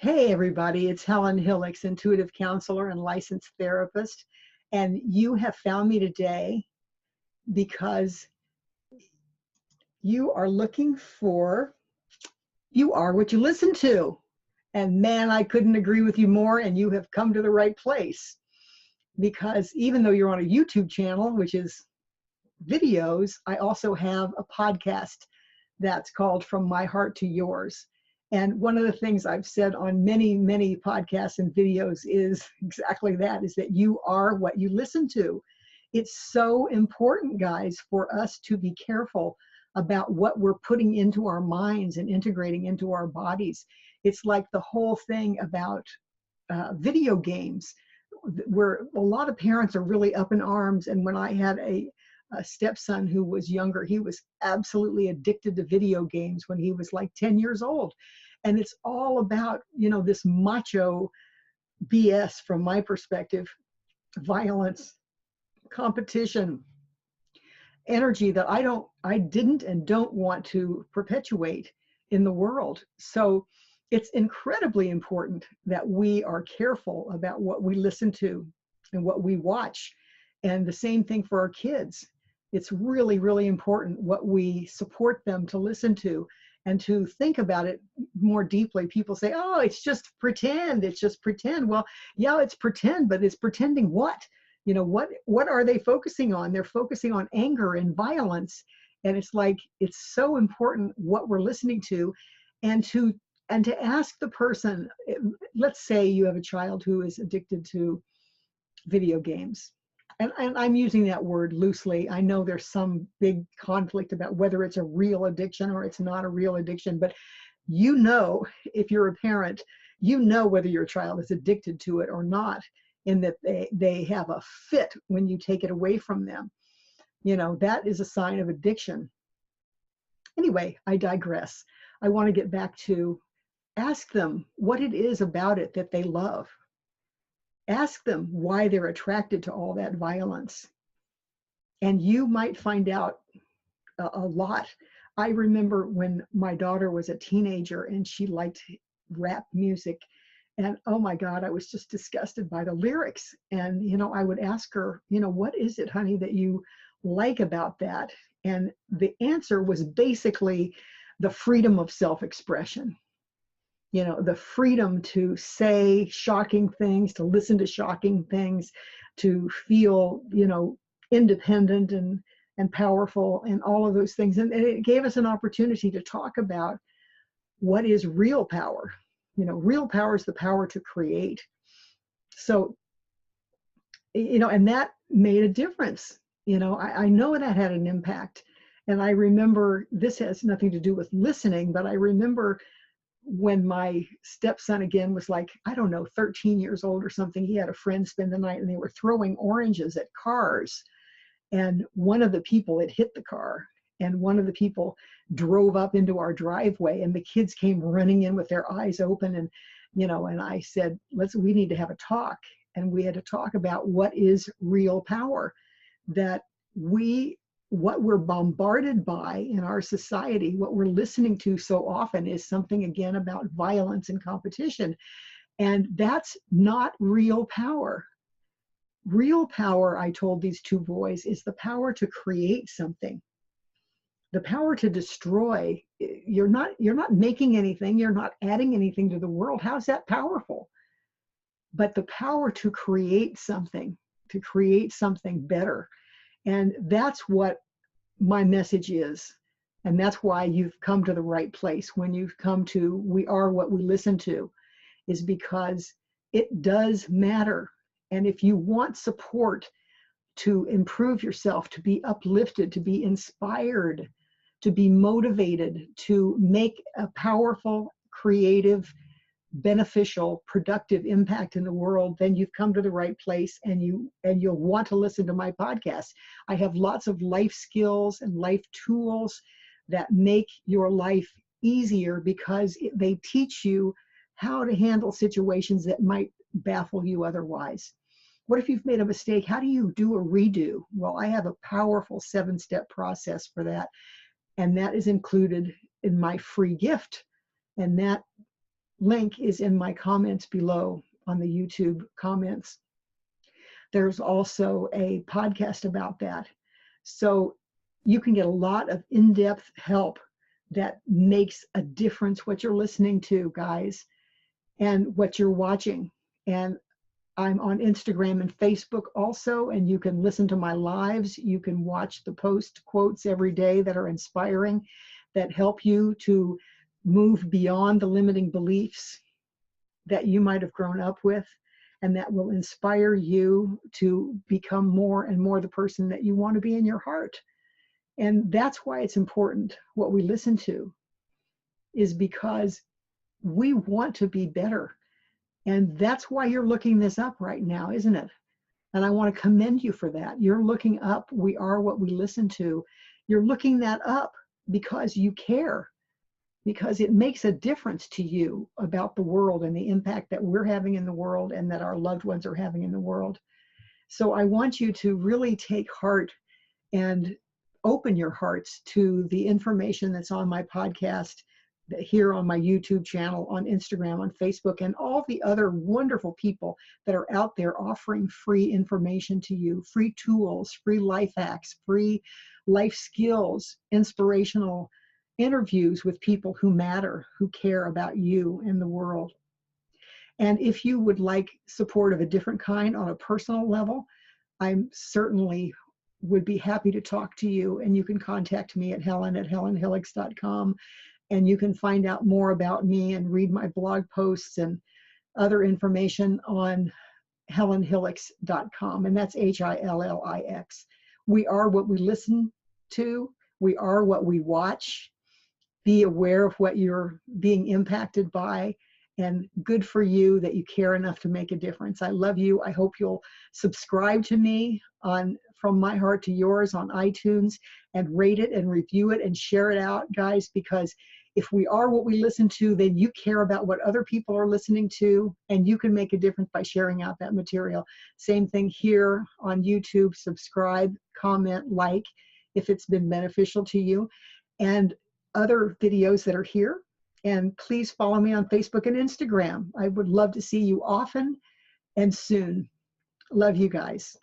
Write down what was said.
Hey everybody, it's Helen Hillix, intuitive counselor and licensed therapist. And you have found me today because you are looking for, you are what you listen to. And man, I couldn't agree with you more, and you have come to the right place. Because even though you're on a YouTube channel, which is videos, I also have a podcast that's called From My Heart to Yours. And one of the things I've said on many, many podcasts and videos is exactly that, is that you are what you listen to. It's so important, guys, for us to be careful about what we're putting into our minds and integrating into our bodies. It's like the whole thing about video games, where a lot of parents are really up in arms. And when I had a stepson who was younger, he was absolutely addicted to video games when he was like 10 years old. And it's all about, this macho BS from my perspective, violence, competition, energy that I didn't and don't want to perpetuate in the world. So it's incredibly important that we are careful about what we listen to and what we watch. And the same thing for our kids. It's really, really important what we support them to listen to and to think about it more deeply. People say, oh, it's just pretend. It's just pretend. Well, yeah, it's pretend, but it's pretending what? What are they focusing on? They're focusing on anger and violence. And it's like, it's so important what we're listening to, and to ask the person. Let's say you have a child who is addicted to video games. And I'm using that word loosely. I know there's some big conflict about whether it's a real addiction or it's not a real addiction, but if you're a parent, whether your child is addicted to it or not, in that they have a fit when you take it away from them. That is a sign of addiction. Anyway, I digress. I want to get back to ask them what it is about it that they love. Ask them why they're attracted to all that violence. And you might find out a lot. I remember when my daughter was a teenager and she liked rap music. And oh my God, I was just disgusted by the lyrics. And, I would ask her, what is it, honey, that you like about that? And the answer was basically the freedom of self-expression. The freedom to say shocking things, to listen to shocking things, to feel, independent and powerful and all of those things. And it gave us an opportunity to talk about what is real power. Real power is the power to create. So, and that made a difference. I know that had an impact. And I remember, this has nothing to do with listening, but I remember when my stepson again was like, 13 years old or something, he had a friend spend the night and they were throwing oranges at cars. And one of the people had hit the car, and one of the people drove up into our driveway, and the kids came running in with their eyes open. And, and I said, we need to have a talk. And we had to talk about what is real power, that what we're bombarded by in our society, what we're listening to so often is something, again, about violence and competition. And that's not real power. Real power, I told these two boys, is the power to create something. The power to destroy. You're not making anything. You're not adding anything to the world. How's that powerful? But the power to create something better. And that's what my message is. And that's why you've come to the right place. When you've come to we are what we listen to, is because it does matter. And if you want support to improve yourself, to be uplifted, to be inspired, to be motivated, to make a powerful, creative, beneficial, productive impact in the world, then you've come to the right place, and you'll want to listen to my podcast. I have lots of life skills and life tools that make your life easier, because they teach you how to handle situations that might baffle you otherwise. What if you've made a mistake? How do you do a redo? Well, I have a powerful 7-step process for that. And that is included in my free gift. And that link is in my comments below on the YouTube comments. There's also a podcast about that. So you can get a lot of in-depth help that makes a difference what you're listening to, guys, and what you're watching. And I'm on Instagram and Facebook also, and you can listen to my lives. You can watch the post quotes every day that are inspiring, that help you to move beyond the limiting beliefs that you might have grown up with, and that will inspire you to become more and more the person that you want to be in your heart. And that's why it's important what we listen to, is because we want to be better. And that's why you're looking this up right now, isn't it? And I want to commend you for that. You're looking up We Are What We Listen To. You're looking that up because you care, because it makes a difference to you about the world and the impact that we're having in the world and that our loved ones are having in the world. So I want you to really take heart and open your hearts to the information that's on my podcast, here on my YouTube channel, on Instagram, on Facebook, and all the other wonderful people that are out there offering free information to you, free tools, free life hacks, free life skills, inspirational interviews with people who matter, who care about you and the world. And if you would like support of a different kind on a personal level, I'm certainly would be happy to talk to you, and you can contact me at helen@helenhillix.com, and you can find out more about me and read my blog posts and other information on helenhillix.com, and that's HILLIX. We are what we listen to. We are what we watch. Be aware of what you're being impacted by, and good for you that you care enough to make a difference. I love you. I hope you'll subscribe to me on From My Heart to Yours on iTunes, and rate it and review it and share it out, guys, because if we are what we listen to, then you care about what other people are listening to, and you can make a difference by sharing out that material. Same thing here on YouTube. Subscribe, comment, like if it's been beneficial to you, and other videos that are here. And please follow me on Facebook and Instagram. I would love to see you often and soon. Love you guys.